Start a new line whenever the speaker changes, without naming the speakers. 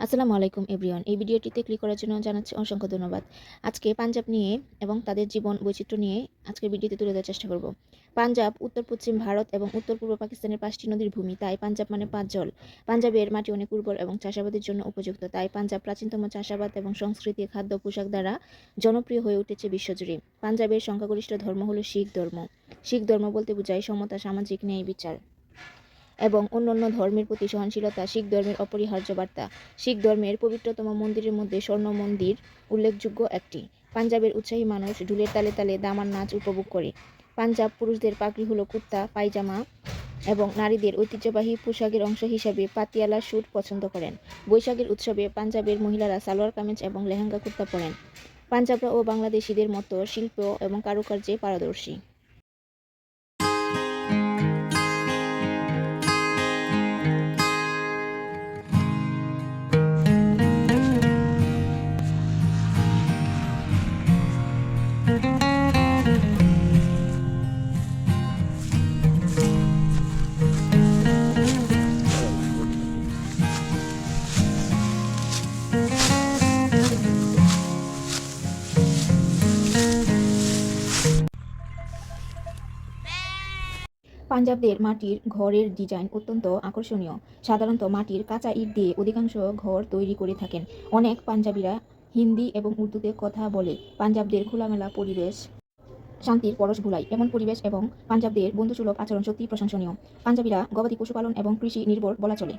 আসসালামু আলাইকুম এভরিওয়ান। এই ভিডিওটিতে ক্লিক করার জন্য জানাচ্ছি অসংখ্য ধন্যবাদ। আজকে পাঞ্জাব নিয়ে এবং তাদের জীবন বৈচিত্র্য নিয়ে আজকের ভিডিওতে তুলে ধরার চেষ্টা করব। পাঞ্জাব উত্তর-পশ্চিম ভারত এবং উত্তর-পূর্ব পাকিস্তানের ৫টি নদীর ভূমি, তাই পাঞ্জাব মানে ৫ জল। পাঞ্জাবের মাটি অনেক উর্বর এবং চাষাবাদের জন্য উপযুক্ত, তাই পাঞ্জাব প্রাচীনতম চাষাবাদ এবং সংস্কৃতি, খাদ্য, পোশাক দ্বারা জনপ্রিয় হয়ে উঠেছে বিশ্বজুড়ে। পাঞ্জাবের সংখ্যাগরিষ্ঠ ধর্ম হলো শিখ ধর্ম। শিখ ধর্ম বলতে বোঝায় সমতা, সামাজিক ন্যায় বিচার এবং অন্যান্য ধর্মের প্রতি সহনশীলতা। শিখ ধর্মের অপরিহার্য বার্তা। শিখ ধর্মের পবিত্রতম মন্দিরের মধ্যে স্বর্ণ মন্দির উল্লেখযোগ্য একটি। পাঞ্জাবের উৎসাহী মানুষ ঢুলের তালে তালে দামার নাচ উপভোগ করে। পাঞ্জাব পুরুষদের পাগড়ি হলো কুর্তা পায়জামা এবং নারীদের ঐতিহ্যবাহী পোশাকের অংশ হিসাবে পাতিয়ালা স্যুট পছন্দ করেন। বৈশাখের উৎসবে পাঞ্জাবের মহিলারা সালোয়ার কামিজ এবং লেহেঙ্গা কুর্তা পরেন। পাঞ্জাবরা ও বাংলাদেশিদের মতো শিল্প এবং কারুকার্যে পারদর্শী। পাঞ্জাবদের মাটির ঘরের ডিজাইন অত্যন্ত আকর্ষণীয়। সাধারণত মাটির কাঁচা ইট দিয়ে অধিকাংশ ঘর তৈরি করে থাকেন। অনেক পাঞ্জাবিরা হিন্দি এবং উর্দুতে কথা বলে। পাঞ্জাবদের খোলামেলা পরিবেশ শান্তির পরশ ভুলায়। এমন পরিবেশ এবং পাঞ্জাবদের বন্ধুসুলভ আচরণ সত্যিই প্রশংসনীয়। পাঞ্জাবিরা গবাদি পশুপালন এবং কৃষি নির্ভর বলা চলে।